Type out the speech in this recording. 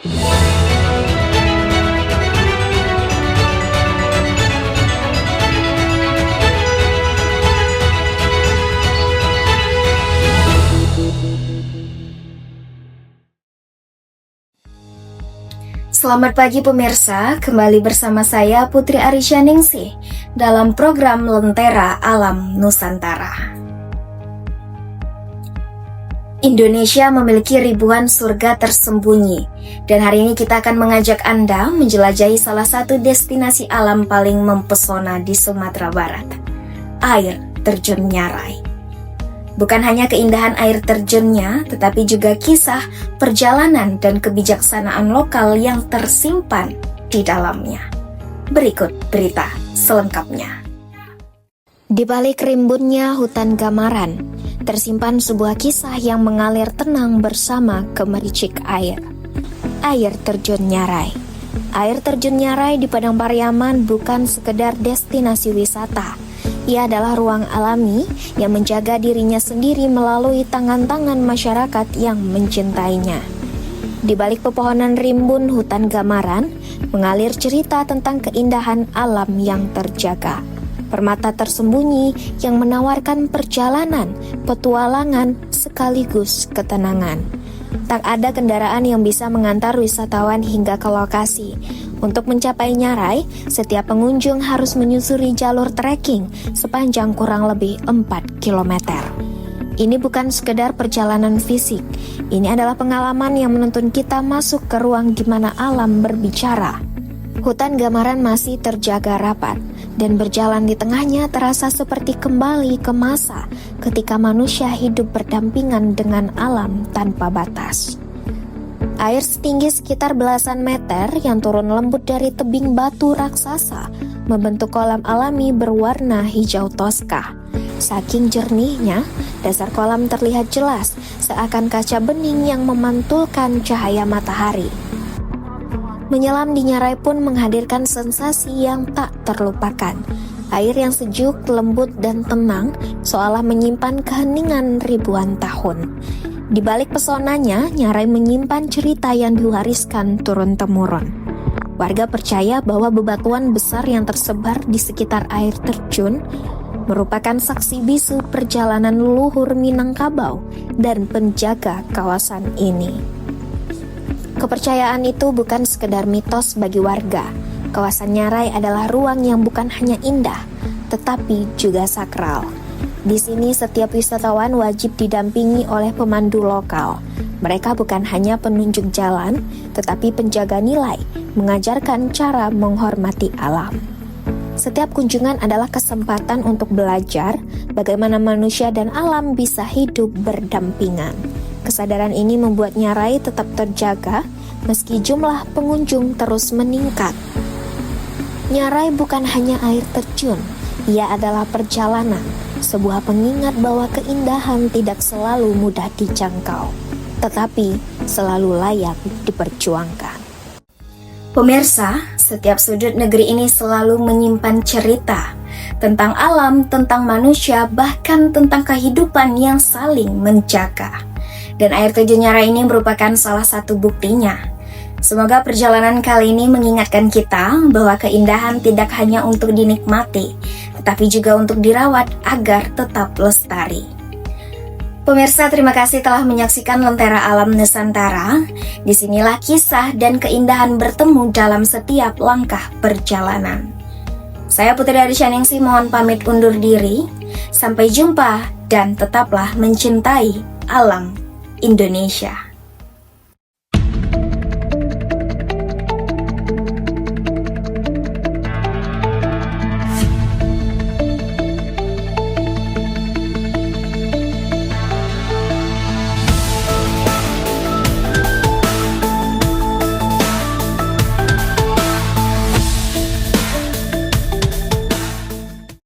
Selamat pagi pemirsa, kembali bersama saya Putri Arisyaningsih dalam program Lentera Alam Nusantara. Indonesia memiliki ribuan surga tersembunyi, dan hari ini kita akan mengajak Anda menjelajahi salah satu destinasi alam paling mempesona di Sumatera Barat, air terjun Nyarai. Bukan hanya keindahan air terjunnya, tetapi juga kisah, perjalanan, dan kebijaksanaan lokal yang tersimpan di dalamnya. Berikut berita selengkapnya. Di balik rimbunnya hutan Gamaran, tersimpan sebuah kisah yang mengalir tenang bersama gemericik air. Air terjun Nyarai. Air terjun Nyarai di Padang Pariaman bukan sekedar destinasi wisata. Ia adalah ruang alami yang menjaga dirinya sendiri melalui tangan-tangan masyarakat yang mencintainya. Di balik pepohonan rimbun hutan Gamaran, mengalir cerita tentang keindahan alam yang terjaga. Permata tersembunyi yang menawarkan perjalanan, petualangan, sekaligus ketenangan. Tak ada kendaraan yang bisa mengantar wisatawan hingga ke lokasi. Untuk mencapai Nyarai, setiap pengunjung harus menyusuri jalur trekking sepanjang kurang lebih 4 km. Ini bukan sekedar perjalanan fisik, ini adalah pengalaman yang menuntun kita masuk ke ruang di mana alam berbicara. Hutan Gamaran masih terjaga rapat, dan berjalan di tengahnya terasa seperti kembali ke masa ketika manusia hidup berdampingan dengan alam tanpa batas. Air setinggi sekitar belasan meter yang turun lembut dari tebing batu raksasa membentuk kolam alami berwarna hijau toska. Saking jernihnya, dasar kolam terlihat jelas, seakan kaca bening yang memantulkan cahaya matahari. Menyelam di Nyarai pun menghadirkan sensasi yang tak terlupakan. Air yang sejuk, lembut, dan tenang seolah menyimpan keheningan ribuan tahun. Di balik pesonanya, Nyarai menyimpan cerita yang diwariskan turun-temurun. Warga percaya bahwa bebatuan besar yang tersebar di sekitar air terjun merupakan saksi bisu perjalanan leluhur Minangkabau dan penjaga kawasan ini. Kepercayaan itu bukan sekedar mitos bagi warga. Kawasan Nyarai adalah ruang yang bukan hanya indah, tetapi juga sakral. Di sini setiap wisatawan wajib didampingi oleh pemandu lokal. Mereka bukan hanya penunjuk jalan, tetapi penjaga nilai, mengajarkan cara menghormati alam. Setiap kunjungan adalah kesempatan untuk belajar bagaimana manusia dan alam bisa hidup berdampingan. Kesadaran ini membuat Nyarai tetap terjaga meski jumlah pengunjung terus meningkat. Nyarai bukan hanya air terjun, ia adalah perjalanan, sebuah pengingat bahwa keindahan tidak selalu mudah dijangkau, tetapi selalu layak diperjuangkan. Pemirsa, setiap sudut negeri ini selalu menyimpan cerita tentang alam, tentang manusia, bahkan tentang kehidupan yang saling menjaga. Dan air terjun Nyarai ini merupakan salah satu buktinya. Semoga perjalanan kali ini mengingatkan kita bahwa keindahan tidak hanya untuk dinikmati, tetapi juga untuk dirawat agar tetap lestari. Pemirsa, terima kasih telah menyaksikan Lentera Alam Nusantara. Disinilah kisah dan keindahan bertemu dalam setiap langkah perjalanan. Saya Putri Arisyaningsih mohon pamit undur diri. Sampai jumpa dan tetaplah mencintai alam Indonesia.